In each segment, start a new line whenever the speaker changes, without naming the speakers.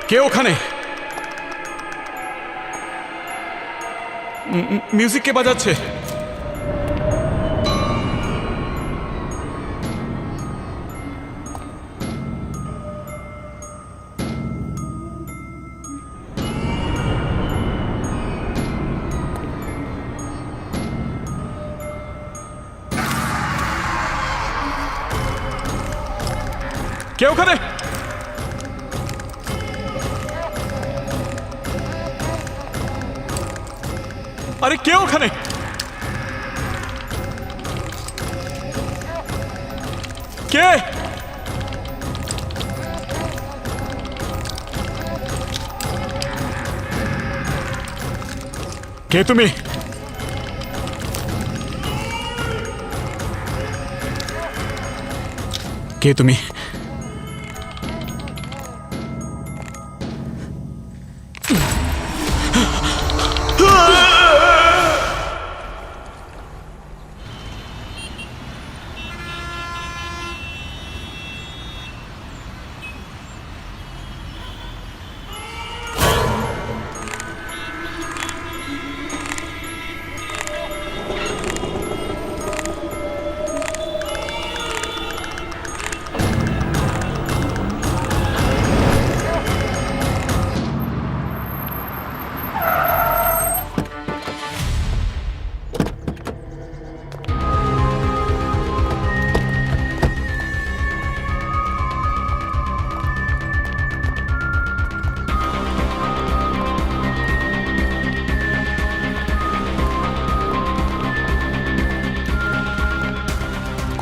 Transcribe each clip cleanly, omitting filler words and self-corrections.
কে ওখানে? মিউজিক কে বাজাচ্ছে? কে ওখানে? আরে কে ওখানে? কে? কে তুমি? কে তুমি?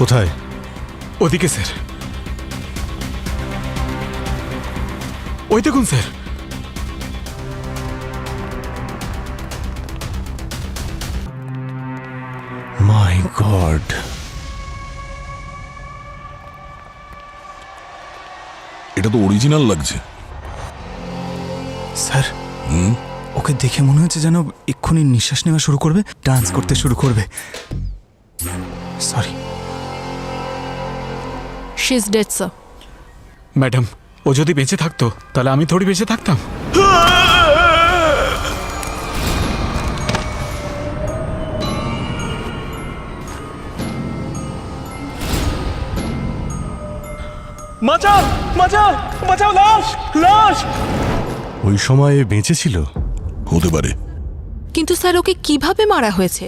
কোথায়?
ওদিকে স্যার। ওই দেখুন স্যার।
মাই গড,
এটা তো অরিজিনাল লাগছে।
স্যার ওকে দেখে মনে হচ্ছে যেন এক্ষুনি নিঃশ্বাস নেওয়া শুরু করবে, ডান্স করতে শুরু করবে। Sorry.
She is dead sir.
Madam, ও যদি বেঁচে থাকতো তাহলে আমি থোড়ি বেঁচে থাকতাম। বাঁচাও বাঁচাও বাঁচাও, লাশ লাশ!
ওই সময়ে বেঁচে ছিল?
হতে পারে।
কিন্তু স্যার ওকে কিভাবে মারা হয়েছে?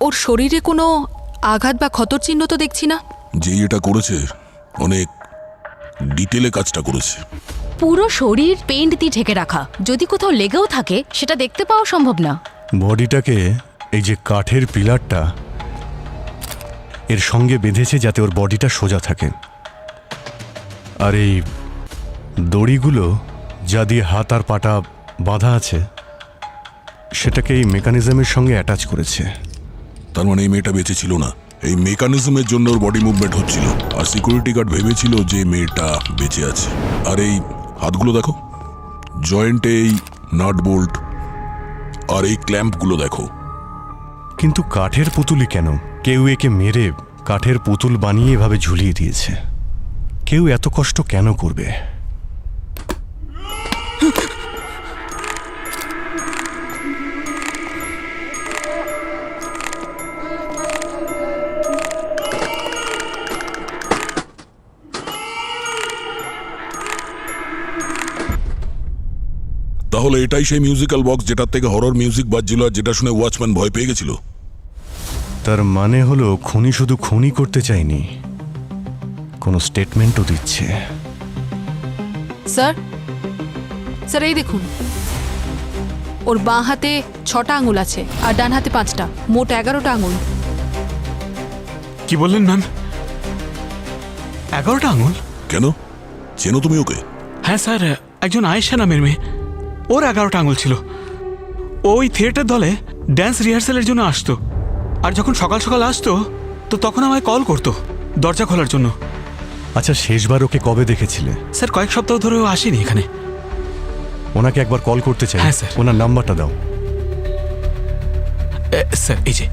ওর শরীরে কোনো আঘাত বা ক্ষতর চিহ্ন তো দেখছি না।
যে এটা করেছে অনেক ডিটেলে কাজটা করেছে।
পুরো শরীর পেইন্ট দিয়ে ঢেকে রাখা, যদি কোথাও লেগেও থাকে সেটা দেখতে পাওয়া সম্ভব না।
বডিটাকে এই যে কাঠের পিলারটা এর সঙ্গে বেঁধেছে যাতে ওর বডিটা সোজা থাকে, আর এই দড়িগুলো যা দিয়ে হাত আর পাটা বাঁধা আছে সেটাকে এই মেকানিজমের সঙ্গে অ্যাটাচ করেছে।
তার মানে এই মেয়েটা বেঁচে ছিল না, এই মেকানিজমের জন্য ওর বডি মুভমেন্ট হচ্ছিল, আর সিকিউরিটি গার্ড ভেবেছিল যে মেয়েটা বেঁচে আছে। আর এই হাতগুলো দেখো, জয়েন্টে এই নাট বোল্ট আর এই ক্ল্যাম্পগুলো দেখো।
কিন্তু কাঠের পুতুলই কেন? কেউ একে মেরে কাঠের পুতুল বানিয়ে এভাবে ঝুলিয়ে দিয়েছে। কেউ এত কষ্ট কেন করবে?
তাহলে এটাই সেই মিউজিক্যাল বক্স যেটার থেকে হরর মিউজিক বাজছিল, আর যেটা শুনে ওয়াচম্যান ভয় পেয়ে গেছিল।
তার মানে হলো খুনি শুধু খুনি করতে চায়নি, কোনো স্টেটমেন্টও দিচ্ছে।
স্যার, স্যার এই দেখুন, ওর বাঁ হাতে 6টা আঙুল আছে আর ডান হাতে 5টা, মোট 11টা আঙুল।
কি বললেন ম্যাম? 11টা আঙুল?
কেন, চেনো তুমি ওকে?
হ্যাঁ স্যার, একজন আয়েশা নামের মেয়ে, ওর 11টা আঙুল ছিল। ওই থিয়েটার দলে ড্যান্স রিহার্সালের জন্য আসতো, আর যখন সকাল সকাল আসতো তো তখন আমায় কল করতো দরজা খোলার জন্য।
আচ্ছা, শেষবার ওকে কবে দেখেছিলে?
স্যার কয়েক সপ্তাহ ধরে ও আসেনি এখানে।
ওনাকে একবার কল করতে চাই।
হ্যাঁ, স্যার।
ওনার নাম্বারটা দাও।
স্যার এই যে।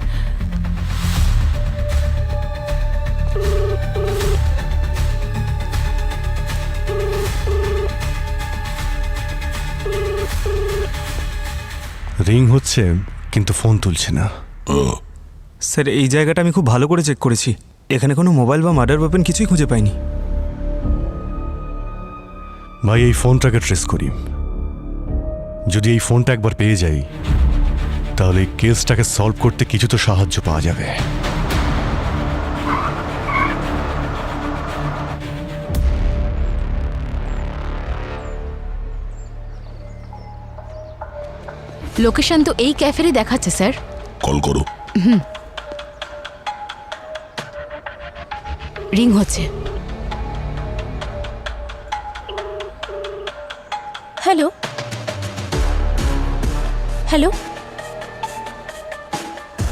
রিং হচ্ছে কিন্তু ফোন তুলছে না।
ও,
স্যার এই জায়গাটা আমি খুব ভালো করে চেক করেছি, এখানে কোনো মোবাইল বা মার্ডার ওয়েপন কিছুই খুঁজে পাইনি।
ভাই এই ফোনটাকে ট্রেস করি। যদি এই ফোনটা একবার পেয়ে যাই তাহলে এই কেসটাকে সলভ করতে কিছু তো সাহায্য পাওয়া যাবে।
লোকেশন তো এই ক্যাফেরই দেখাচ্ছে স্যার।
কল করো।
রিং হচ্ছে। হ্যালো হ্যালো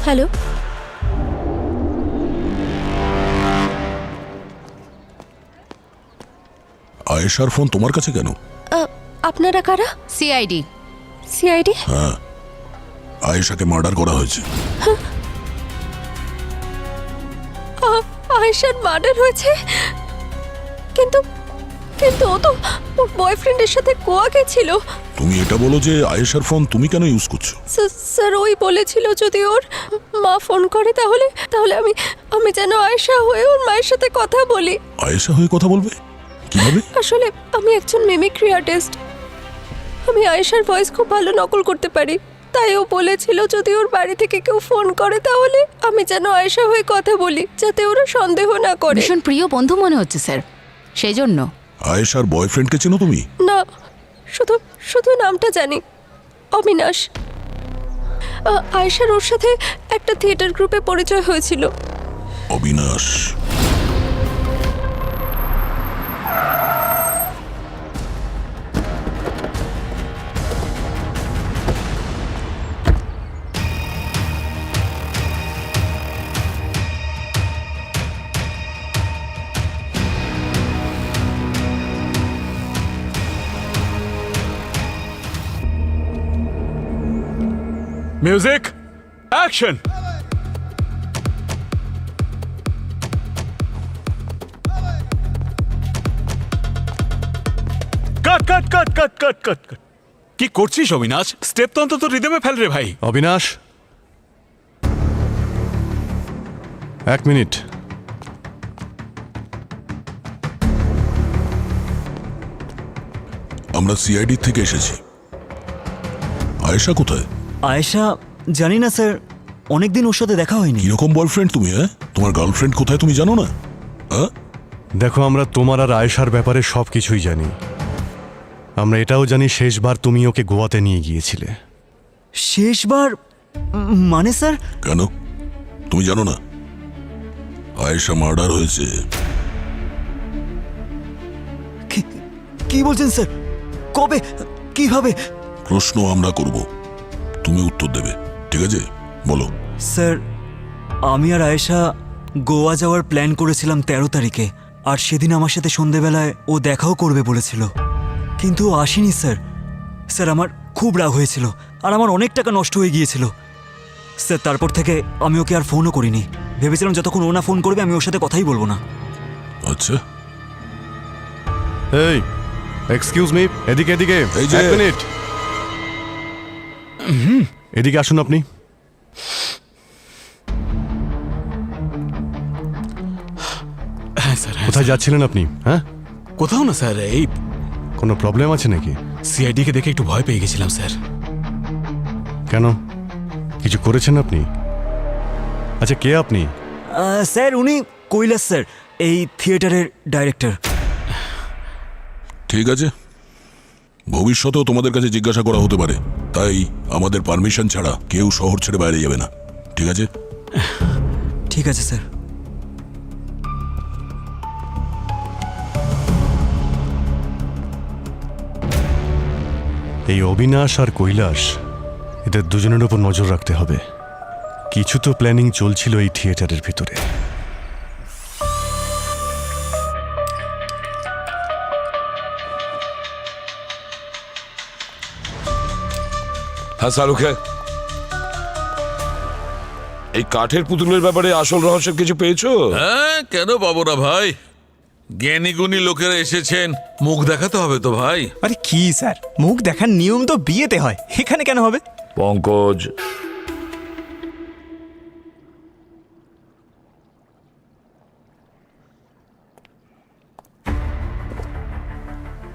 হ্যালো,
আয়েশার ফোন তোমার কাছে কেন?
আপনারা কারা? সিআইডি। সিআইডি?
হ্যাঁ, আয়েশাকে মার্ডার করা হয়েছে।
আয়েশার মার্ডার হয়েছে? কিন্তু কিন্তু ও তো ওর বয়ফ্রেন্ডের সাথে গোয়া গেছিল।
তুমি এটা বলো যে আয়েশার ফোন তুমি কেন ইউজ করছো?
স্যার ওই বলেছিল যদি ওর মা ফোন করে তাহলে তাহলে আমি যেন আয়েশা হয়ে ওর মায়ের সাথে কথা বলি।
আয়েশা হয়ে কথা বলবে কিভাবে?
আসলে আমি একজন মিমিক্রি আর্টিস্ট, আমি আয়েশার ভয়েস খুব ভালো নকল করতে পারি। তাই ও বলেছিল যদি ওর বাড়ি থেকে কেউ ফোন করে তাহলে আমি যেন আয়েশা হয়ে কথা বলি, যাতে ওরা সন্দেহ না করে। ভীষণ প্রিয় বন্ধু মনে হচ্ছে স্যার, সেই জন্য।
আয়েশার বয়ফ্রেন্ডকে চেনো তুমি?
না, শুধু শুধু নামটা জানি, অবিনাশ। আয়েশার ওর সাথে একটা থিয়েটার গ্রুপে পরিচয় হয়েছিল।
Abinash?
Music action. Cut cut cut cut cut cut cut. কি করছিস অবিনাশ? স্টেপ তো অন্তত রিদমে ফেল রে ভাই।
অবিনাশ, 1 মিনিট।
আমরা সিআইডি থেকে এসেছি। আয়েশা কোথায়?
আয়েশা জানি না স্যার, অনেকদিন ওর সাথে দেখা হয়নি।
কিরকম বয়ফ্রেন্ড তুমি? হ্যাঁ, তোমার গার্লফ্রেন্ড কোথায় তুমি জানো না? হ্যাঁ,
দেখো, আমরা তোমার আর আয়েশার ব্যাপারে সব কিছুই জানি। আমরা এটাও জানি শেষবার তুমি ওকে গোয়াতে নিয়ে গিয়েছিলে।
শেষবার মানে স্যার?
কেন তুমি জানো না আয়েশা মার্ডার হয়েছে?
কি বলছেন স্যার? কবে, কিভাবে?
প্রশ্ন আমরা করব, তুমি উত্তর দেবে, ঠিক আছে? বলো।
স্যার আমি আর আয়েশা গোয়া যাওয়ার প্ল্যান করেছিলাম 13 তারিখে, আর সেদিন আমার সাথে সন্ধেবেলায় ও দেখাও করবে বলেছিল, কিন্তু ও আসেনি স্যার। স্যার আমার খুব রাগ হয়েছিল আর আমার অনেক টাকা নষ্ট হয়ে গিয়েছিল স্যার। তারপর থেকে আমি ওকে আর ফোনও করিনি, ভেবেছিলাম যতক্ষণ ও না ফোন করবে আমি ওর সাথে কথাই বলবো না।
আচ্ছা,
এই এক্সকিউজ মি, এদিকে এদিকে।
এই যে-
1 মিনিট, এদিকে আসুন আপনি।
হ্যাঁ স্যার। হ্যাঁ
কোথায় যাচ্ছিলেন আপনি? হ্যাঁ,
কোথাও না স্যার, এই
কোনো প্রবলেম আছে নাকি?
সিআইডি কে দেখে একটু ভয় পেয়ে গেছিলাম স্যার।
কেন, কিছু করেছেন আপনি? আচ্ছা, কে আপনি?
স্যার উনি কৈলাস স্যার, এই থিয়েটারের ডাইরেক্টর।
ঠিক আছে, ভবিষ্যতেও তোমাদের কাছে জিজ্ঞাসা করা হতে পারে, তাই আমাদের পারমিশন ছাড়া কেউ শহর ছেড়ে বাইরে যাবে না, ঠিক আছে?
ঠিক আছে স্যার।
এই অবিনাশ আর কৈলাস, এদের দুজনের উপর নজর রাখতে হবে। কিছু তো প্ল্যানিং চলছিল এই থিয়েটারের ভিতরে।
হ্যাঁ শাহরুখ, এই কাঠের পুতুলের ব্যাপারে আসল রহস্য কিছু পেয়েছো?
হ্যাঁ, কেন পাবো না ভাই? জ্ঞানী গুণী লোকেরা এসেছেন, মুখ দেখাতে হবে তো ভাই।
আরে কি স্যার, মুখ দেখার নিয়ম তো বিয়েতে হয়, এখানে কেন হবে?
পঙ্কজ,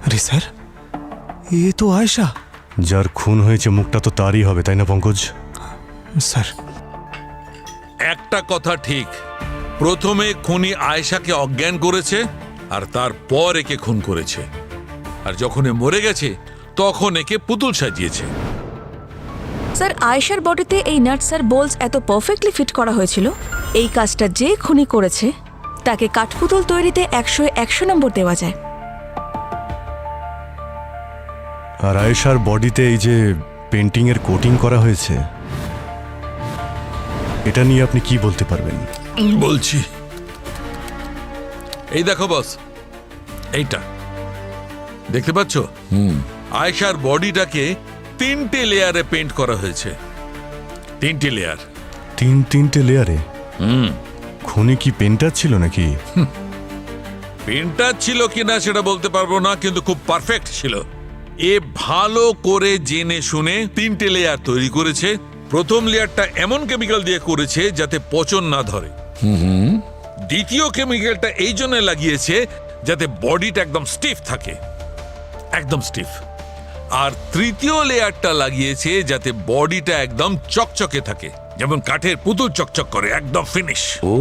আরে স্যার, এ তো আয়েশা।
যার খুন হয়েছে মুখটা তো তারই হবে, তাই না পঙ্কজ?
স্যার,
একটা কথা ঠিক, প্রথমে খুনি আয়েশাকে অজ্ঞান করেছে আর তারপর একে খুন করেছে, আর যখন এ মরে গেছে তখন একে পুতুল সাজিয়েছে।
স্যার, আয়েশার বডিতে এই নাটস আর বোলস এত পারফেক্টলি ফিট করা হয়েছিল, এই কাজটা যে খুনি করেছে তাকে কাঠপুতুল তৈরিতে 100-100 নম্বর দেওয়া যায়।
আর আয়েশার বডিতে এই যে পেন্টিং এর কোটিং করা হয়েছে, এটা নিয়ে আপনি কি বলতে পারবেন?
বলছি, এই দেখো বস, এইটা দেখতে পাচ্ছ? আয়েশার বডিটাকে 3টে লেয়ারে পেন্ট করা হয়েছে। 3টে লেয়ার।
তিনটে লেয়ারে? খুনি কি পেন্টার ছিল নাকি?
পেন্টার ছিল কিনা সেটা বলতে পারবো না, কিন্তু খুব পারফেক্ট ছিল। এ ভালো করে জেনে শুনে 3টে লেয়ার তৈরি করেছে। প্রথম লেয়ারটা এমন কেমিক্যাল দিয়ে করেছে যাতে পচন না ধরে। দ্বিতীয় কেমিক্যালটা এই জন্য লাগিয়েছে যাতে বডিটা একদম স্টিফ থাকে, একদম স্টিফ। আর তৃতীয় লেয়ারটা লাগিয়েছে যাতে বডিটা একদম চকচকে থাকে, যেমন কাঠের পুতুল চকচক করে, একদম ফিনিশ।
ও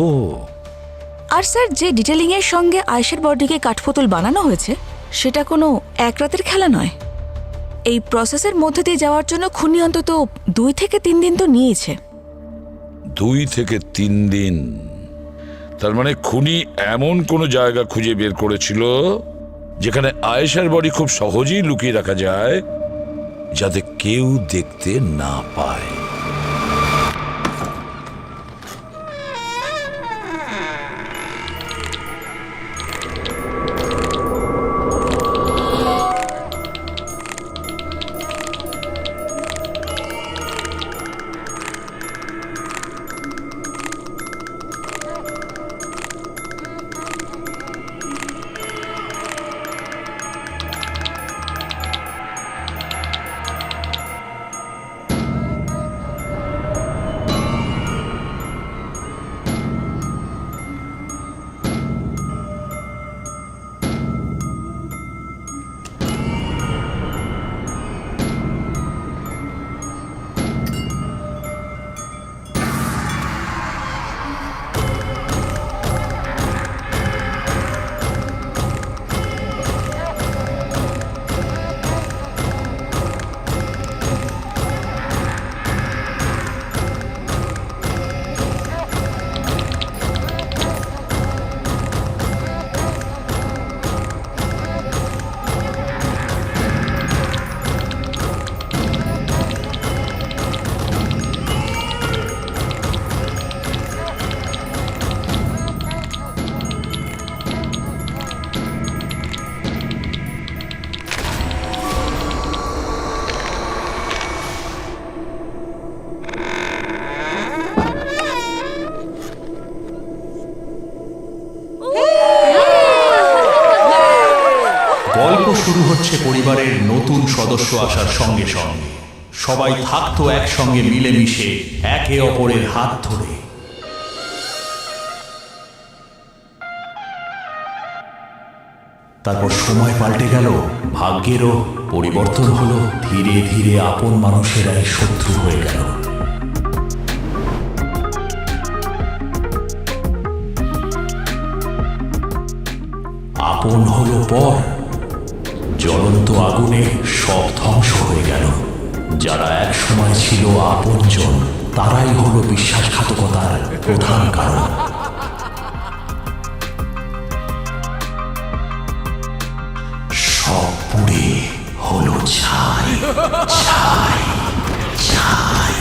আর স্যার, যে ডিটেলিং এর সঙ্গে আয়েশার বডিকে কাঠপুতুল বানানো হয়েছে সেটা কোনো এক রাতের খেলা নয়। এই প্রসেসের মধ্যে দিয়ে যাওয়ার জন্য খুনি অন্তত 2 থেকে 3 দিন তো নিয়েছে।
2 থেকে 3 দিন? তার মানে খুনি এমন কোনো জায়গা খুঁজে বের করেছিল যেখানে আয়েশার বডি খুব সহজেই লুকিয়ে রাখা যায়, যাতে কেউ দেখতে না পায়।
গল্প শুরু হচ্ছে পরিবারের নতুন সদস্য আসার সঙ্গে সঙ্গে। সবাই থাকতো একসঙ্গে মিলেমিশে, একে অপরের হাত ধরে। তারপর সময় পাল্টে গেল, ভাগ্যেরও পরিবর্তন হলো। ধীরে ধীরে আপন মানুষেরাই শত্রু হয়ে গেল। আপন হলো পর, জ্বলন্ত আগুনে সব ধ্বংস হয়ে গেল। যারা এক সময় ছিল আপনজন, তারাই হলো বিশ্বাসঘাতকতার প্রধান কারণ। সব পুড়ে হলো ছাই, ছাই, ছাই।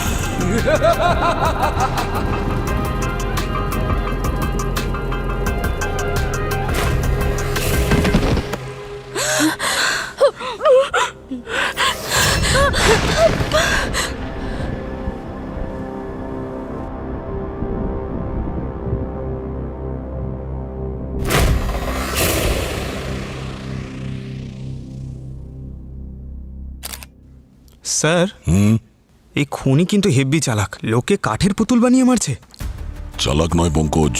স্যার, এই খুনি কিন্তু হেব্বি চালাক, লোককে কাঠের পুতুল বানিয়ে মারছে।
চালাক নয় পঙ্কজ,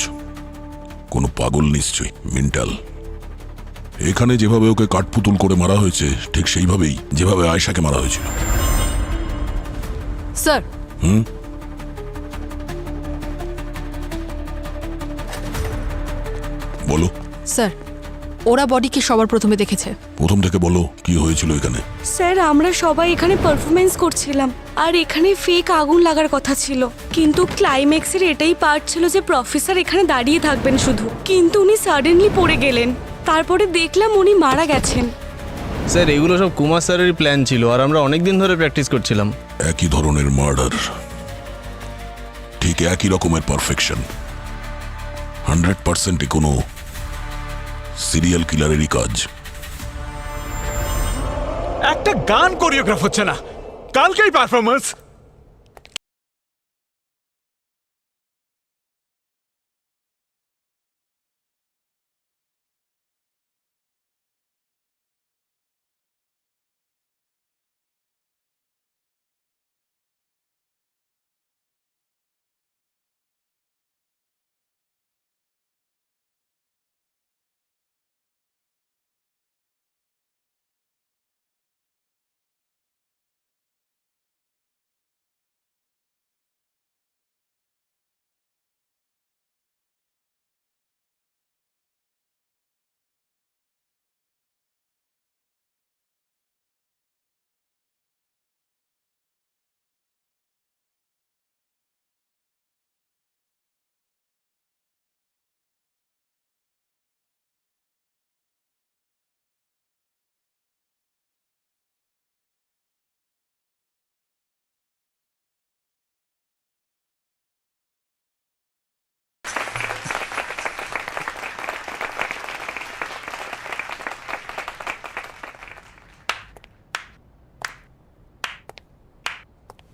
কোনো পাগল নিশ্চয়ই, মেন্টাল। এখানে যেভাবে ওকে কাঠপুতুল করে মারা হয়েছে ঠিক সেইভাবেই যেভাবে আয়েশাকে মারা হয়েছিল।
স্যার,
বলো।
স্যার, ওরা বডিকে সবার প্রথমে দেখেছে।
প্রথম থেকে বলো কি হয়েছিল এখানে।
স্যার, আমরা সবাই এখানে পারফরমেন্স করছিলাম আর এখানে ফেক আগুন লাগার কথা ছিল, কিন্তু ক্লাইম্যাক্সের এটাই পার্ট ছিল যে প্রফেসর এখানে দাঁড়িয়ে থাকবেন শুধু, কিন্তু উনি সাডেনলি পড়ে গেলেন। তারপরে দেখলাম উনি মারা গেছেন।
স্যার এগুলো সব কুমার স্যারেরই প্ল্যান ছিল আর আমরা অনেক দিন ধরে প্র্যাকটিস করছিলাম।
একই ধরনের মার্ডার, ঠিক একই রকমের পারফেকশন, 100% কোনো সিরিয়াল কিলারেরই কাজ।
একটা গান কোরিওগ্রাফ হচ্ছে না, কালকেই পারফরমেন্স।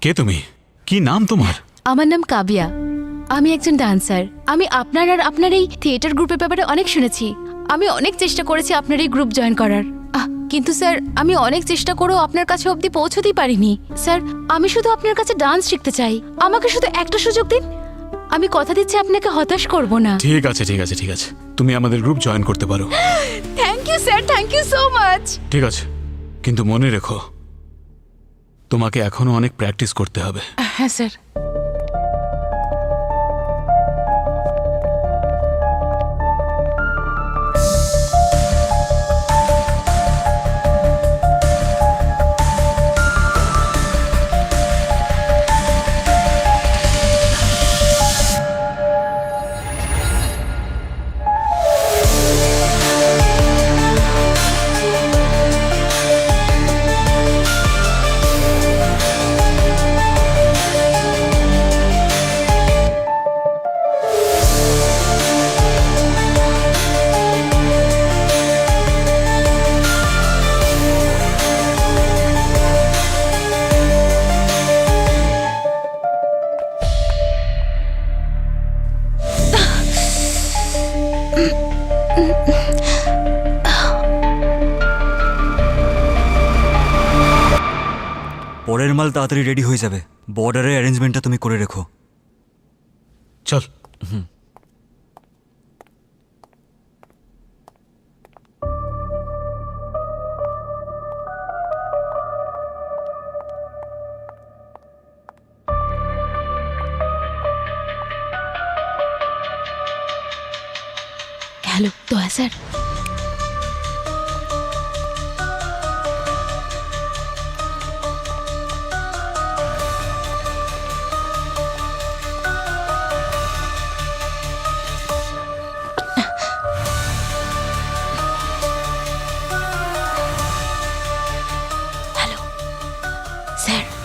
কে তুমি? কি নাম তোমার?
আমার নাম কাবিয়া, আমি একজন ডান্সার। আমি আপনার আর আপনার এই থিয়েটার গ্রুপের ব্যাপারে অনেক শুনেছি। আমি অনেক চেষ্টা করেছি আপনার এই গ্রুপ জয়েন করার, কিন্তু স্যার আমি অনেক চেষ্টা করেও আপনার কাছে অবধি পৌঁছতেই পারিনি। স্যার আমি শুধু আপনার কাছে ডান্স শিখতে চাই, আমাকে শুধু একটা সুযোগ দিন। আমি কথা দিচ্ছি আপনাকে হতাশ করব না।
ঠিক আছে ঠিক আছে ঠিক আছে, তুমি আমাদের গ্রুপ জয়েন করতে পারো।
Thank you sir, thank you so much.
ঠিক আছে, কিন্তু মনে রেখো তোমাকে এখনো অনেক প্র্যাকটিস করতে হবে।
হ্যাঁ স্যার।
পরের মাল তাড়াতাড়ি রেডি হয়ে যাবে, বর্ডারের অ্যারেঞ্জমেন্টটা তুমি করে রেখো।
চল।
হ্যালো দয়া স্যার।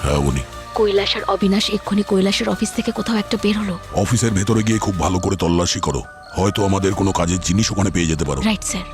হ্যাঁ উনি
কৈলাস আর অবিনাশ এক্ষুনি কৈলাসের অফিস থেকে কোথাও একটা বের হলো।
অফিসের ভেতরে গিয়ে খুব ভালো করে তল্লাশি করো, হয়তো আমাদের কোনো কাজের জিনিস ওখানে পেয়ে যেতে পারো।
Right sir.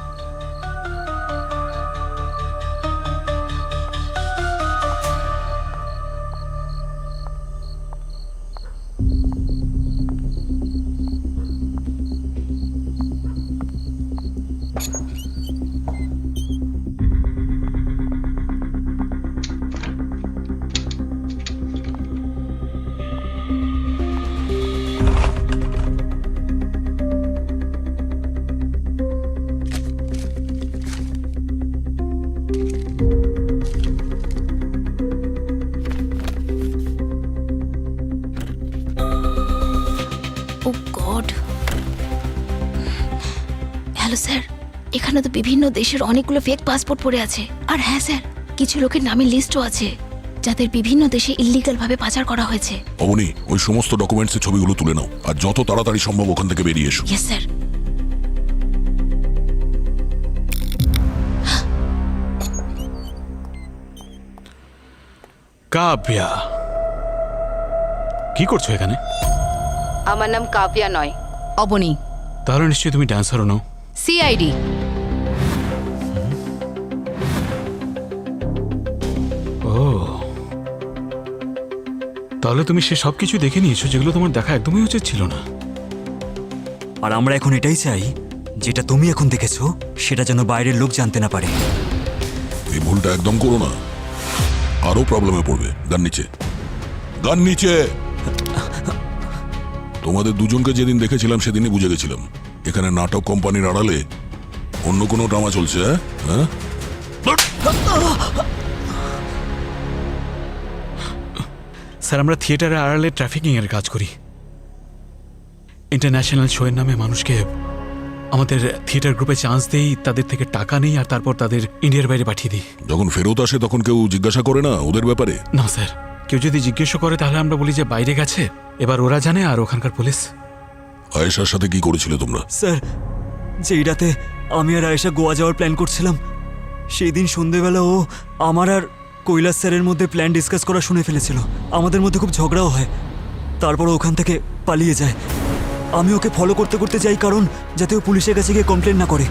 এখানে তো বিভিন্ন দেশের অনেকগুলো ফেক পাসপোর্ট পড়ে আছে। আর হ্যাঁ স্যার, কিছু লোকের নামের লিস্টও আছে যাদের বিভিন্ন দেশে ইল্লিগাল ভাবে পাচার করা হয়েছে।
অবনি, ওই সমস্ত ডকুমেন্টসের ছবিগুলো তুলে নাও আর যত তাড়াতাড়ি সম্ভব ওখান থেকে বেরিয়ে এসো।
Yes sir.
কাব্যা, কি করছো এখানে?
আমার নাম কাব্যা নয়, অবনী।
তাহলে নিশ্চয়ই তুমি ড্যান্সারও নও।
সিআইডি।
ও, তাহলে তুমি সে সব কিছু দেখে নিয়েছো যেগুলো তোমার দেখা একদমই উচিত ছিল না।
আর আমরা এখন এটাই চাই, যেটা তুমি এখন দেখেছো সেটা যেন বাইরের লোক জানতে না পারে।
এই ভুলটা একদম করো না, আরো প্রবলেমে পড়বে। গান নিচে, গান নিচে। তোমাদের দুজনকে যেদিন দেখেছিলাম সেদিনই বুঝে গেছিলাম এখানে নাটক কোম্পানির আড়ালে অন্য কোনো ড্রামা চলছে। হ্যাঁ,
স্যার, আমরা থিয়েটারে আড়ালে ট্রাফিকিং এর কাজ করি। ইন্টারন্যাশনাল শোয়ের নামে মানুষকে আমাদের থিয়েটার গ্রুপে চান্স দেই, তাদের থেকে টাকা নেই আর তারপর তাদের ইন্ডিয়ার বাইরে পাঠিয়ে দিই।
যখন ফেরত আসে তখন কেউ জিজ্ঞাসা করে না ওদের ব্যাপারে?
না স্যার, কেউ যদি জিজ্ঞেস করে তাহলে আমরা বলি যে বাইরে গেছে, এবার ওরা জানে আর ওখানকার পুলিশ।
আয়েশার সাথে কি করেছিলে তোমরা?
স্যার, যেই রাতে আমি আর আয়েশা গোয়া যাওয়ার প্ল্যান করছিলাম, সেই দিন সন্ধেবেলা ও আমার আর কৈলাস স্যারের মধ্যে প্ল্যান ডিসকাস করা শুনে ফেলেছিল। আমাদের মধ্যে খুব ঝগড়াও হয়, তারপর ওখান থেকে পালিয়ে যায়। আমি ওকে ফলো করতে করতে যাই কারণ যাতে ও পুলিশের কাছে গিয়ে কমপ্লেন না করে,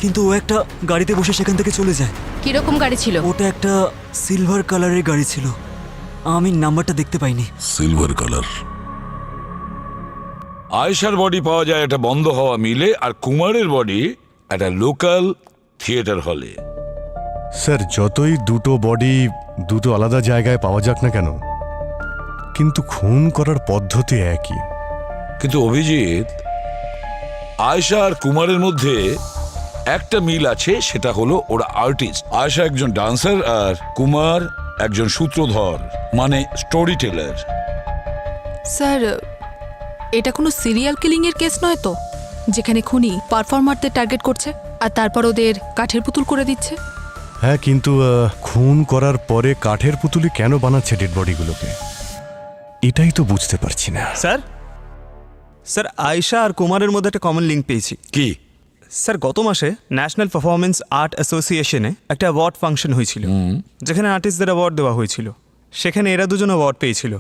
কিন্তু ও একটা গাড়িতে বসে সেখান থেকে চলে যায়।
কিরকম গাড়ি ছিল?
ওটা একটা সিলভার কালারের গাড়ি ছিল, আমি নাম্বারটা দেখতে পাইনি।
Silver colour.
আয়েশার বডি পাওয়া যায় একটা বন্ধ হওয়া মিলে, আর কুমারের বডি একটা লোকাল থিয়েটার হলে।
স্যার, যতই দুটো বডি দুটো আলাদা জায়গায় পাওয়া যাক না কেন, কিন্তু খুন করার পদ্ধতি একই।
কিন্তু অভিজিৎ, আয়েশা আর কুমারের মধ্যে একটা মিল আছে, সেটা হলো ওরা আর্টিস্ট। আয়েশা একজন ডান্সার আর কুমার একজন সূত্রধর, মানে স্টোরি টেলার।
স্যার, এটা কোনো সিরিয়াল কিলিং এর কেস নয় তো, যেখানে খুনি পারফর্মারদের টার্গেট করছে আর তারপর ওদের কাঠের পুতুল করে দিচ্ছে?
হ্যাঁ, কিন্তু খুন করার পরে কাঠের পুতুলি কেন বানাচ্ছে ডেড বডিগুলোকে, এটাই তো বুঝতে পারছি না।
স্যার, স্যার আয়েশা আর কুমারের মধ্যে একটা কমন লিঙ্ক পেয়েছি।
কি?
স্যার, গত মাসে ন্যাশনাল পারফরমেন্স আর্ট অ্যাসোসিয়েশনে একটা অ্যাওয়ার্ড ফাংশন হয়েছিল, যেখানে আর্টিস্টদের অ্যাওয়ার্ড দেওয়া হয়েছিল। সেখানে এরা দুজন অ্যাওয়ার্ড পেয়েছিল।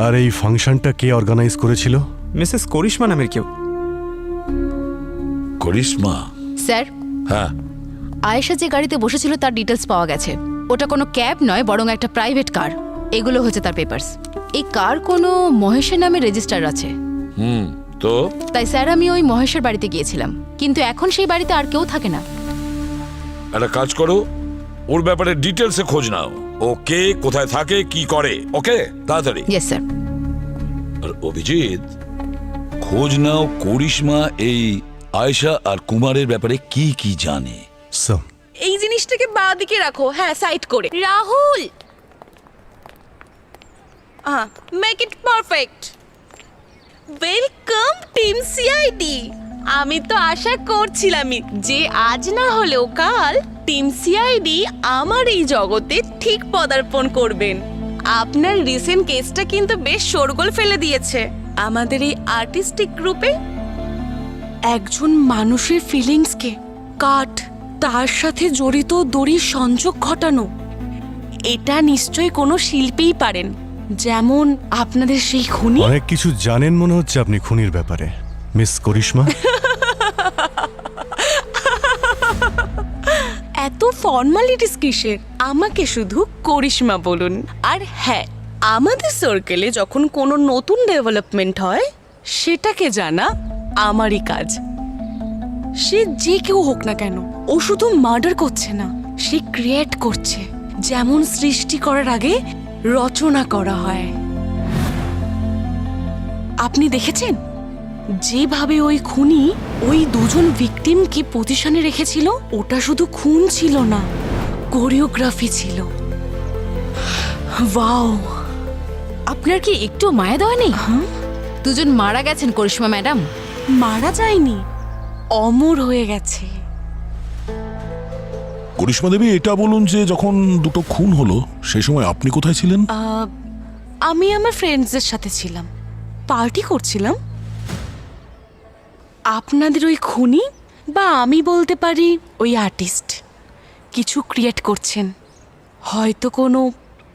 আর এই ফাংশনটা কে অর্গানাইজ করেছিল?
মিসেস করিশ্মা নামের কেউ।
করিশ্মা?
স্যার,
হ্যাঁ।
আয়েশা যে গাড়িতে বসেছিল তার ডিটেলস পাওয়া গেছে। ওটা কোনো ক্যাব নয়, বরং একটা প্রাইভেট কার। এগুলো হচ্ছে তার পেপারস। এই কার কোনো মহেশের নামে রেজিস্টার আছে।
তো
তাই স্যার আমি ওই মহেশের বাড়িতে গিয়েছিলাম, কিন্তু এখন সেই বাড়িতে আর কেউ থাকে না।
একটা কাজ করো, ওর ব্যাপারে ডিটেলসে খোঁজ নাও। ও কে, কোথায় থাকে, কি করে। ওকে, তাড়াতাড়ি।
Yes sir.
আর অভিজিৎ, খোঁজ নাও করিশ্মা এই আয়েশা আর কুমারের ব্যাপারে কি কি জানে।
এই জিনিসটাকে বাঁ দিকে রাখো, হ্যাঁ, সাইড করে।
Rahul,
make it perfect. Welcome team CID. আমি তো আশা করছিলামই যে আজ না হলেও কাল টিম সিআইডি আমার এই জগতে ঠিক পদার্পণ করবেন। আপনার রিসেন্ট কেসটা কিন্তু বেশ শোরগোল ফেলে দিয়েছে। আমাদের এই আর্টিস্টিক গ্রুপে একজন মানুষের ফিলিংসকে কাট তার সাথে জড়িত দড়ির সংযোগ ঘটানো, এটা নিশ্চয়ই কোনো শিল্পীই পারেন, যেমন আপনাদের সেই খুনি।
অনেক কিছু জানেন মনে হচ্ছে আপনি খুনির ব্যাপারে, মিস করিশ্মা।
এত ফর্মালিটিস কিসের? আমাকে শুধু করিশ্মা বলুন। আর হ্যাঁ, আমাদের সার্কেলে যখন কোনো নতুন ডেভেলপমেন্ট হয় সেটাকে জানা আমারই কাজ। সে যে কেউ হোক না কেন, ও শুধু মার্ডার করছে না, সে ক্রিয়েট করছে। যেমন সৃষ্টি করার আগে রচনা করা হয়। আপনি দেখেছেন যেভাবে ওই খুনি ওই দুজন ভিকটিমকে পজিশনে রেখেছিল? ওটা শুধু খুন ছিল না, কোরিওগ্রাফি ছিল। ওয়াও!
আপনার কি একটু মায়া দেওয়া নেই? দুজন মারা গেছেন করিশ্মা ম্যাডাম।
মারা যায়নি, অমর হয়ে গেছে।
করিশ্মা দেবী, এটা বলুন যে যখন দুটো খুন হলো সেই সময় আপনি কোথায় ছিলেন?
আমি আমার ফ্রেন্ডসদের সাথে ছিলাম, পার্টি করছিলাম। আপনাদের ওই খুনি, বা আমি বলতে পারি ওই আর্টিস্ট, কিছু ক্রিয়েট করছেন, হয়তো কোনো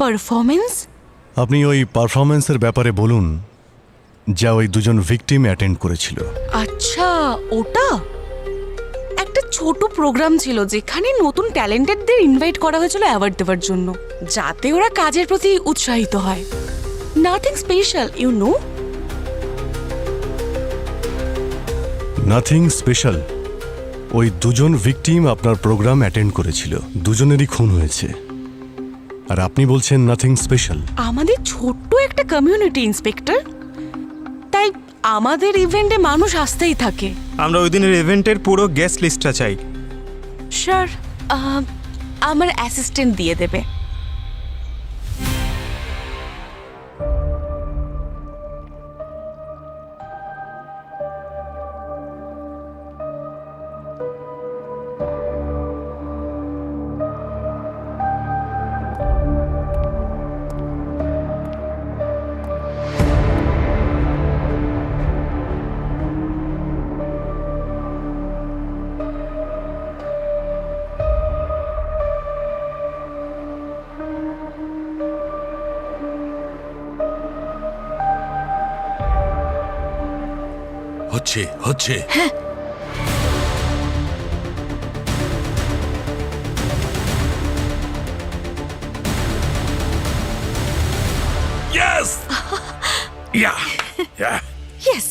পারফরমেন্স।
আপনি ওই পারফরমেন্সের ব্যাপারে বলুন যা ওই দুজন ভিকটিম অ্যাটেন্ড করেছিল।
আচ্ছা, ওটা একটা ছোট প্রোগ্রাম ছিল যেখানে নতুন ট্যালেন্টেডদের ইনভাইট করা হয়েছিল অ্যাওয়ার্ড দেওয়ার জন্য, যাতে ওরা কাজের প্রতি উৎসাহিত হয়। Nothing special, you know.
Nothing special. ওই দুজন ভিকটিম আপনার প্রোগ্রাম অ্যাটেন্ড করেছিল, দুজনেরই খুন হয়েছে, আর আপনি বলছেন নাথিং স্পেশাল।
আমাদের ছোট্ট একটা কমিউনিটি, ইন্সপেক্টর, তাই আমাদের ইভেন্টে মানুষ আসতেই থাকে।
আমরা ওই দিনের ইভেন্টের পুরো গেস্ট লিস্টটা চাই।
স্যার, আমার অ্যাসিস্ট্যান্ট দিয়ে দেবে।
হচ্ছে হচ্ছে Yes! Yeah! Yeah!
ইয়েস।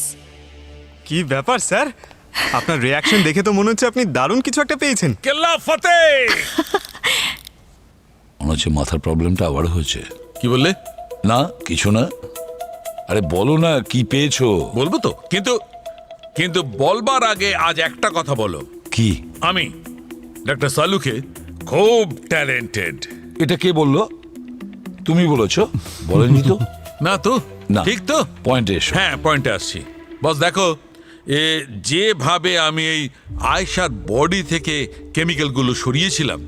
কি ব্যাপার স্যার, আপনার রিয়াকশন দেখে তো মনে হচ্ছে আপনি দারুণ কিছু একটা পেয়েছেন।
কেল্লা ফতে!
মনে হচ্ছে মাথার প্রবলেমটা আবার হয়েছে।
কি বললে?
না কিছু না। আরে বলো না কি পেয়েছো।
বলবো তো, কিন্তু কিন্তু বলবার আগে আজ একটা কথা বলো।
কি?
আমি ডক্টর সালুকে খুব ট্যালেন্টেড।
এটা কে বললো? তুমি বলেছো? বলেনি তো।
না তো?
না।
ঠিক তো?
পয়েন্টে এসো।
হ্যাঁ, পয়েন্টে আসছি। বস দেখো, যেভাবে আমি এই আয়েশার বডি থেকে কেমিক্যালগুলো সরিয়েছিলাম,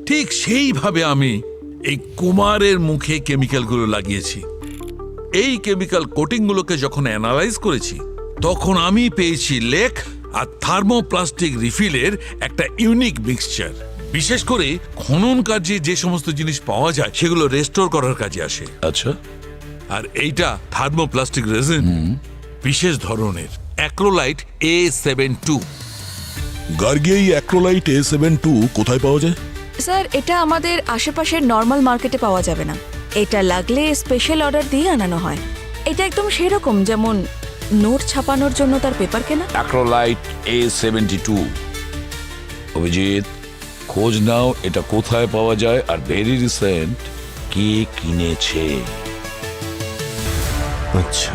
ঠিক সেইভাবে আমি এই কুমারের মুখে কেমিক্যালগুলো লাগিয়েছি। এই কেমিক্যাল কোটিংগুলোকে যখন অ্যানালাইজ করেছি, তখন আমি পেয়েছি লেক আর থার্মোপ্লাস্টিক রিফিলের একটা ইউনিক মিক্সচার। বিশেষ করে খনন কাজে যে সমস্ত জিনিস পাওয়া যায় সেগুলো রেস্টোর করার কাজে আসে।
আচ্ছা।
আর এইটা থার্মোপ্লাস্টিক রেজিন, বিশেষ ধরনের অ্যাক্রোলাইট A72।
গার্গি, এই অ্যাক্রোলাইট A72 কোথায় পাওয়া যায়?
স্যার, এটা আমাদের আশেপাশের নর্মাল মার্কেটে পাওয়া যাবে না। এটা লাগলে স্পেশাল অর্ডার দিয়ে আনানো হয়। এটা একদম সেরকম যেমন নোট ছাপানোর জন্য তার পেপার কেনা।
অ্যাক্রোলাইট A72। অভিজিৎ, খোঁজ নাও এটা কোথায় পাওয়া যায় আর ভেরি রিসেন্ট কে কিনেছে।
আচ্ছা,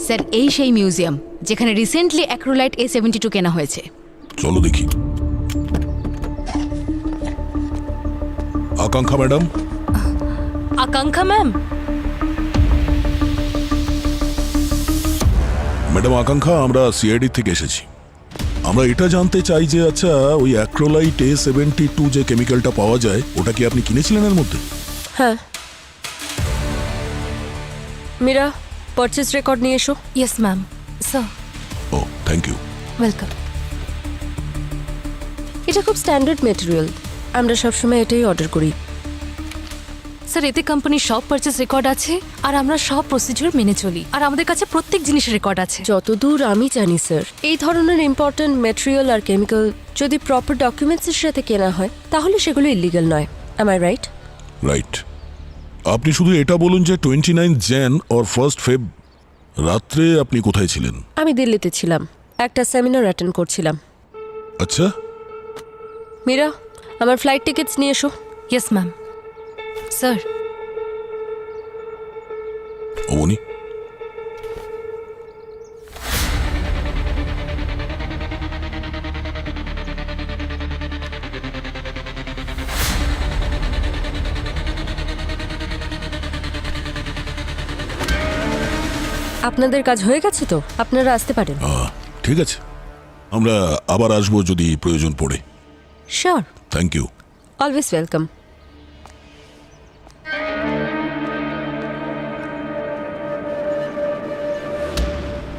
স্যার এই সেই মিউজিয়াম যেখানে রিসেন্টলি অ্যাক্রোলাইট A72 কেনা হয়েছে।
চলো দেখি। আকাঙ্ক্ষা ম্যাডাম।
আকাঙ্ক্ষা ম্যাম,
ম্যাডাম আকাঙ্ক্ষা, আমরা সিআইডি থেকে এসেছি। আমরা এটা জানতে চাই যে আচ্ছা ওই অ্যাক্রোলাইট A72 যে কেমিক্যালটা পাওয়া যায় ওটা কি আপনি কিনেছিলেন এর মধ্যে?
হ্যাঁ। মীরা, পারচেজ রেকর্ড নিয়ে এসো।
Yes ma'am. Sir.
Oh thank you.
Welcome. এটা খুব স্ট্যান্ডার্ড মেটেরিয়াল, আমরা সবসময় এটাই অর্ডার করি।
স্যার, এতে কোম্পানির সব পারচেজ রেকর্ড আছে আর আমরা সব প্রসিডিউর মেনে চলি আর আমাদের কাছে প্রত্যেক জিনিসের রেকর্ড আছে।
যতদূর আমি জানি স্যার, এই ধরনের ইম্পর্ট্যান্ট মেটেরিয়াল আর কেমিক্যাল যদি প্রপার ডকুমেন্টসের সাথে কেনা হয় তাহলে সেগুলো ইলিগাল নয়। Am I right?
রাইট। আপনি শুধু এটা বলুন যে 29 jan or 1st Feb রাত্রে আপনি কোথায় ছিলেন?
আমি দিল্লিতে ছিলাম, একটা সেমিনার অ্যাটেন্ড করছিলাম।
আচ্ছা,
মীরা, আমার ফ্লাইট টিকিটস নিয়ে এসো।
Yes ma'am. স্যার।
অবনী,
আপনাদের কাজ হয়ে গেছে তো, আপনারা আসতে পারেন।
ঠিক আছে, আমরা আবার আসবো যদি প্রয়োজন পড়ে।
Sure.
Thank you.
Always welcome.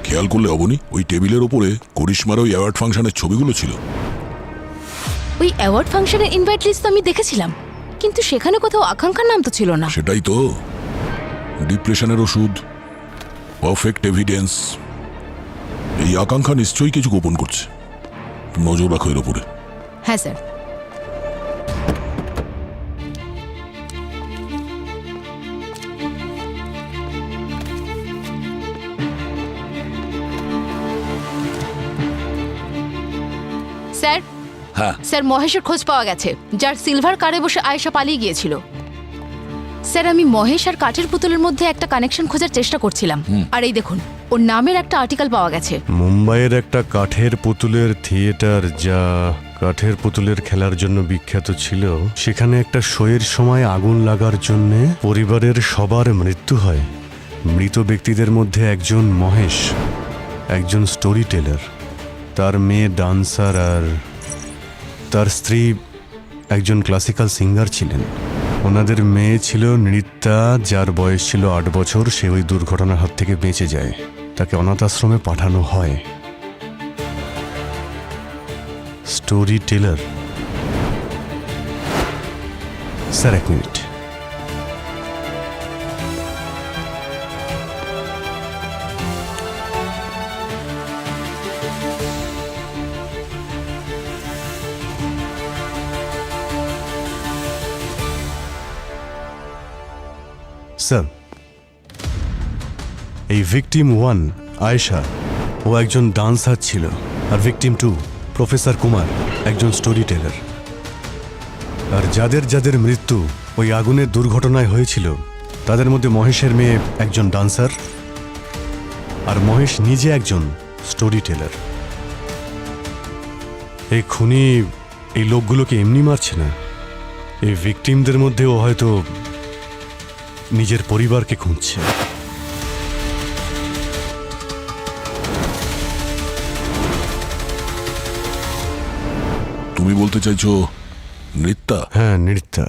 খেয়াল করলে অবনী, ওই টেবিলের ওপরে করিশ্মার ওই অ্যাওয়ার্ড ফাংশনের ছবিগুলো ছিল।
ওই অ্যাওয়ার্ড ফাংশনের ইনভাইট লিস্ট তো আমি দেখেছিলাম, কিন্তু সেখানে কোথাও আকাঙ্ক্ষার নাম তো ছিল না।
সেটাই তো, ডিপ্রেশনের ওষুধ, পারফেক্ট এভিডেন্স। এই আকাঙ্ক্ষা নিশ্চয়ই কিছু গোপন করছে, নজর রাখো এর ওপরে।
হ্যাঁ স্যার। স্যার।
হ্যাঁ।
স্যার, মহেশের খোঁজ পাওয়া গেছে, যার সিলভার কারে বসে আয়েশা পালিয়ে গিয়েছিল। স্যার, আমি মহেশ আর কাঠের পুতুলের মধ্যে একটা কানেকশন খোঁজার চেষ্টা করছিলাম, আর এই দেখুন ওর নামের একটা আর্টিকেল পাওয়া গেছে।
মুম্বাইয়ের একটা কাঠের পুতুলের থিয়েটার, যা কাঠের পুতুলের খেলার জন্য বিখ্যাত ছিল, সেখানে একটা শোয়ের সময় আগুন লাগার জন্য পরিবারের সবার মৃত্যু হয়। মৃত ব্যক্তিদের মধ্যে একজন মহেশ, একজন স্টোরি টেলার, তার মেয়ে ডান্সার আর তার স্ত্রী একজন ক্লাসিক্যাল সিঙ্গার ছিলেন। ওনাদের মেয়ে ছিল নৃত্যা, যার বয়স ছিল 8 বছর। সে ওই দুর্ঘটনার হাত থেকে বেঁচে যায়, তাকে অনাথ আশ্রমে পাঠানো হয়। Storyteller. Sir, 1 minute. Sir, এই ভিকটিম 1 আয়েশা, ও একজন ডান্সার ছিল, আর ভিকটিম 2 প্রফেসর কুমার, একজন স্টোরি টেলার। আর যাদের যাদের মৃত্যু ওই আগুনের দুর্ঘটনায় হয়েছিল, তাদের মধ্যে মহেশের মেয়ে একজন ডান্সার, আর মহেশ নিজে একজন স্টোরি টেলার। এই খুনি এই লোকগুলোকে এমনি মারছে না, এই ভিকটিমদের মধ্যেও হয়তো নিজের পরিবারকে খুঁজছে।
তুমি বলতে চাইছো নৃত্যা?
হ্যাঁ, নৃত্যা।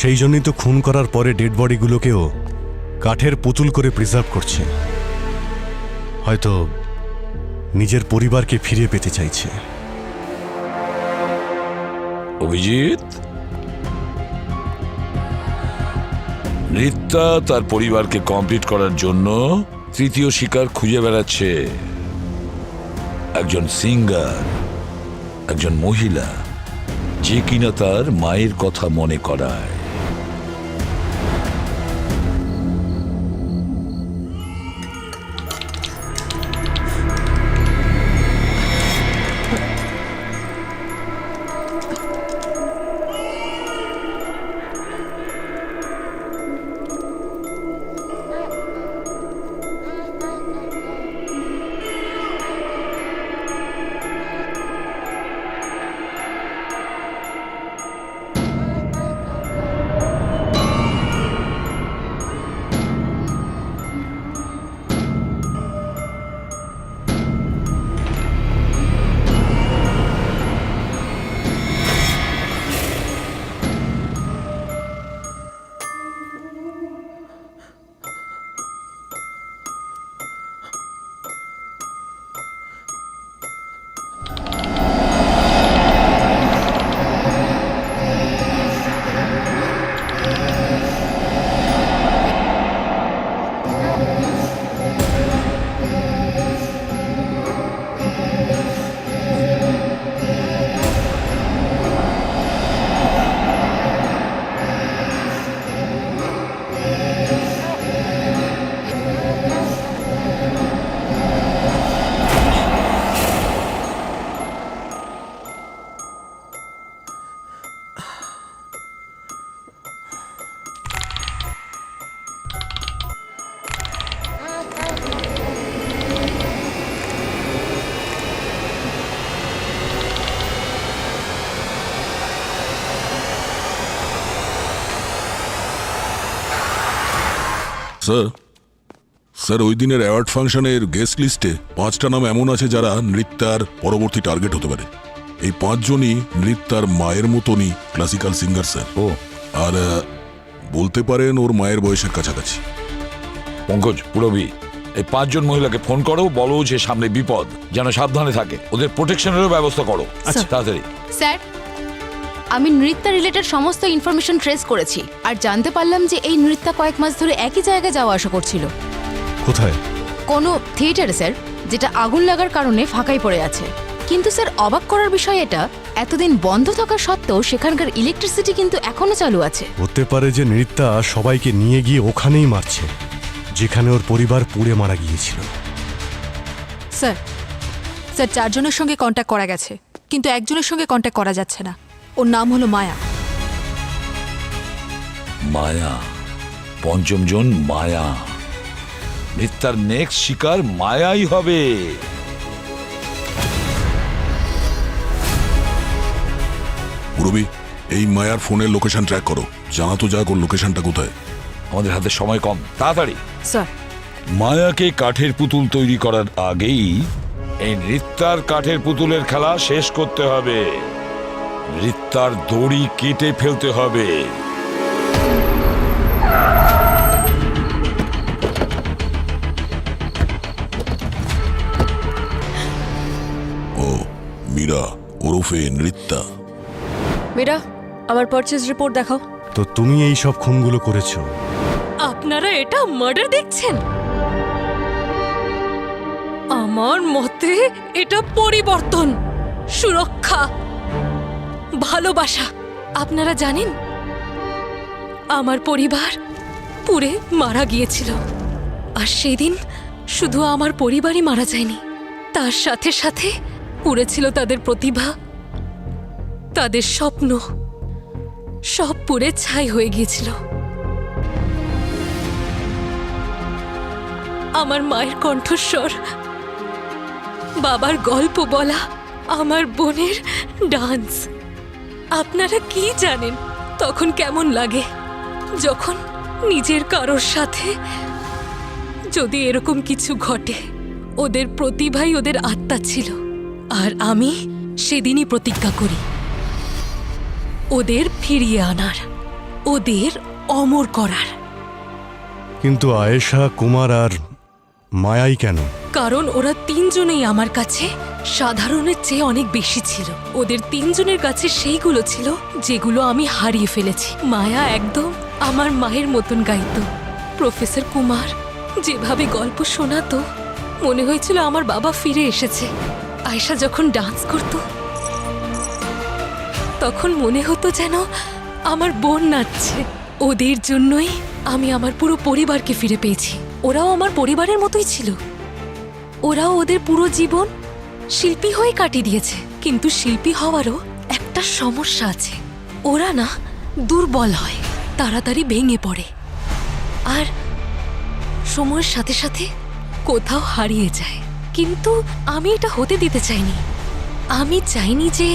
সেই জন্যই তো খুন করার পরে ডেড বডিগুলোকেও কাঠের পুতুল করে প্রিজার্ভ করছে। হয়তো নিজের পরিবারকে ফিরে পেতে চাইছে।
অভিজিৎ, নৃত্যা তার পরিবারকে কমপ্লিট করার জন্য তৃতীয় শিকার খুঁজে বেড়াচ্ছে। একজন সিঙ্গার, একজন মহিলা, যে কিনা তার মায়ের কথা মনে করায়।
স্যার ওই দিনের অ্যাওয়ার্ড ফাংশনের গেস্ট লিস্টে 5টা নাম এমন আছে যারা নৃত্যার পরবর্তী টার্গেট হতে পারে। এই 5 জনই নৃত্যার মায়ের মতনই ক্লাসিক্যাল সিঙ্গার স্যার।
ও
আর বলতে পারেন ওর মায়ের বয়সের কাছাকাছি।
পঙ্কজ, পুরবি, এই 5 জন মহিলাকে ফোন করো, বলো যে সামনে বিপদ, যেন সাবধানে থাকে, ওদের প্রোটেকশনেরও ব্যবস্থা করো। আচ্ছা, তাড়াতাড়ি।
স্যার, আমি নৃত্য রিলেটেড সমস্ত ইনফরমেশন ট্রেস করেছি আর জানতে পারলাম যে এই নৃত্য কয়েক মাস ধরে একই জায়গায় যাওয়া আসা করছিল।
কোথায়?
কোনো থিয়েটারে স্যার, যেটা আগুন লাগার কারণে ফাঁকাই পড়ে আছে। কিন্তু স্যার, অবাক করার বিষয় এটা, এতদিন বন্ধ থাকা সত্ত্বেও সেখানকার ইলেকট্রিসিটি কিন্তু এখনো চালু আছে।
হতে পারে যে নৃত্যা সবাইকে নিয়ে গিয়ে ওখানেই মারছে যেখানে ওর পরিবার পুড়ে মারা গিয়েছিল।
স্যার, 4 জনের সঙ্গে কন্ট্যাক্ট করা গেছে, কিন্তু একজনের সঙ্গে কন্ট্যাক্ট করা যাচ্ছে না। ওর নাম হলো মায়া।
মায়া, 5ম জন মায়া। নৃত্যার নেক্সট শিকার মায়াই হবে।
পুরবি, এই মায়ার ফোনের লোকেশন ট্র্যাক করো, জানা তো যাক ওর লোকেশনটা কোথায়।
আমাদের হাতে সময় কম, তাড়াতাড়ি।
স্যার,
মায়াকে কাঠের পুতুল তৈরি করার আগেই এই নৃত্যার কাঠের পুতুলের খেলা শেষ করতে হবে। নৃত্যার দড়ি কেটে ফেলতে হবে।
ও মীরা ওরফে নৃত্যা।
মীরা, আমার পারচেজ রিপোর্ট দেখাও।
তো তুমি এই সব খুনগুলো করেছো?
আপনারা এটা মার্ডার দেখছেন? আমার মতে এটা পরিবর্তন, সুরক্ষা, ভালোবাসা। আপনারা জানেন, আমার পরিবার পুড়ে মারা গিয়েছিল, আর সেদিন শুধু আমার পরিবারই মারা যায়নি, তার সাথে সাথে পুড়েছিল তাদের প্রতিভা, তাদের স্বপ্ন, সব পুড়ে ছাই হয়ে গিয়েছিল। আমার মায়ের কণ্ঠস্বর, বাবার গল্প বলা, আমার বোনের ডান্স। আপনারা কি জানেন তখন কেমন লাগে যখন নিজের কারোর সাথে যদি এরকম কিছু ঘটে? ওদের প্রতিভাই ওদের আত্মা ছিল, আর আমি সেদিনই প্রতিজ্ঞা করি ওদের ফিরিয়ে আনার, ওদের অমর করার।
কিন্তু আয়েশা, কুমার আর মায়াই কেন?
কারণ ওরা 3 জনেই আমার কাছে সাধারণের চেয়ে অনেক বেশি ছিল। ওদের 3 জনের কাছে সেইগুলো ছিল যেগুলো আমি হারিয়ে ফেলেছি। মায়া একদম আমার মায়ের মতন গাইতো। প্রফেসর কুমার যেভাবে গল্প শোনাতো, মনে হয়েছিল আমার বাবা ফিরে এসেছে। আয়েশা যখন ডান্স করত, তখন মনে হতো যেন আমার বোন নাচছে। ওদের জন্যই আমি আমার পুরো পরিবারকে ফিরে পেয়েছি। ওরাও আমার পরিবারের মতোই ছিল। ওরাও ওদের পুরো জীবন শিল্পী হয়ে কাটিয়ে দিয়েছে, কিন্তু শিল্পী হওয়ারও একটা সমস্যা আছে। ওরা না দুর্বল হয়, তাড়াতাড়ি ভেঙে পড়ে, আর সময়ের সাথে সাথে কোথাও হারিয়ে যায়। কিন্তু আমি এটা হতে দিতে চাইনি। আমি চাইনি যে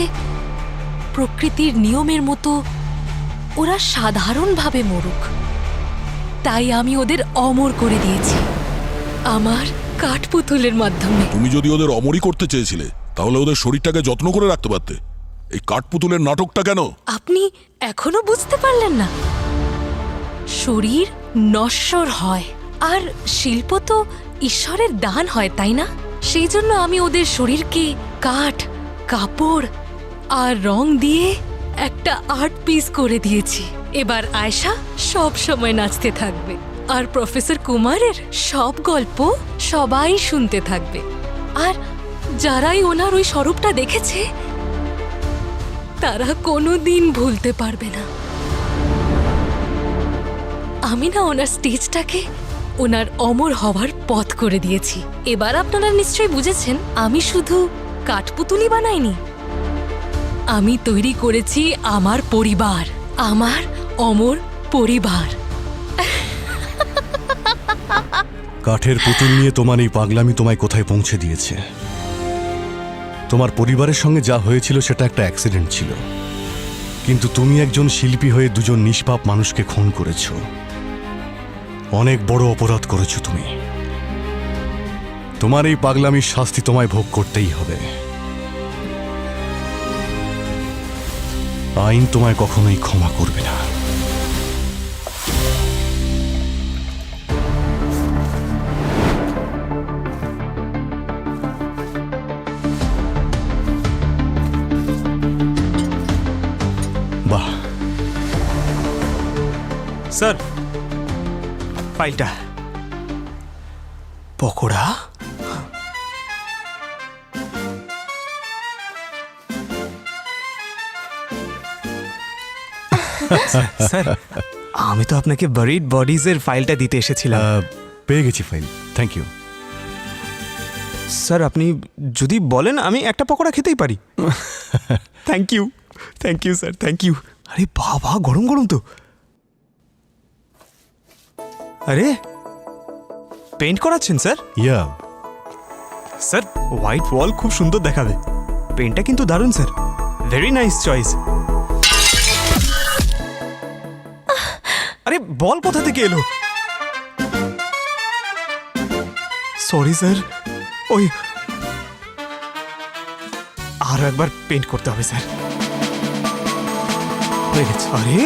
প্রকৃতির নিয়মের মতো ওরা সাধারণভাবে মরুক। তাই আমি ওদের অমর করে দিয়েছি আমার কাঠপুতুলের মাধ্যমে।
তুমি যদি ওদের অমরই করতে চেয়েছিলে, তাহলে ওদের শরীরটাকে যত্ন করে রাখতে পারতে। এই কাঠপুতুলের নাটকটা কেন?
আপনি এখনো বুঝতে পারলেন না? শরীর নশ্বর হয়, আর শিল্প তো ঈশ্বরের দান হয়, তাই না? সেই জন্য আমি ওদের শরীরকে কাঠ, কাপড় আর রং দিয়ে একটা আর্ট পিস করে দিয়েছি। এবার আয়েশা সব সময় নাচতে থাকবে, আর প্রফেসর কুমারের সব গল্প সবাই শুনতে থাকবে। আর যারাই ওনার ওই স্বরূপটা দেখেছে, তারা কোনোদিন ভুলতে পারবে না। আমি না ওনার স্টেজটাকে ওনার অমর হওয়ার পথ করে দিয়েছি। এবার আপনারা নিশ্চয়ই বুঝেছেন, আমি শুধু কাঠপুতুলি বানাইনি, আমি তৈরি করেছি আমার পরিবার, আমার অমর পরিবার।
কাঠের পুতুল নিয়ে তোমার এই পাগলামি তোমায় কোথায় পৌঁছে দিয়েছে? তোমার পরিবারের সঙ্গে যা হয়েছিল সেটা একটা অ্যাক্সিডেন্ট ছিল, কিন্তু তুমি একজন শিল্পী হয়ে 2 জন নিষ্পাপ মানুষকে খুন করেছো। অনেক বড় অপরাধ করেছো তুমি। তোমার এই পাগলামির শাস্তি তোমায় ভোগ করতেই হবে। আইন তোমায় কখনোই ক্ষমা করবে না। বাহ,
স্যার ফাইলটা। পকোড়া? স্যার আমি তো আপনাকে বারিড বডিজের ফাইলটা দিতে এসেছিলাম।
পেয়ে গেছি ফাইল, থ্যাংক ইউ।
স্যার আপনি যদি বলেন আমি একটা পকোড়া খেতেই পারি। Thank you sir, thank you. আরে বাবা, গরম গরম তো। আরে পেইন্ট করাচ্ছেন sir?
Yeah,
sir white wall খুব সুন্দর দেখাবে। পেইন্টটা কিন্তু দারুণ স্যার, ভেরি নাইস চয়েস। আরে বল কোথা থেকে এলো? সরি স্যার, ওই আরো একবার পেইন্ট করতে হবে স্যার। হয়ে গেছে। আরে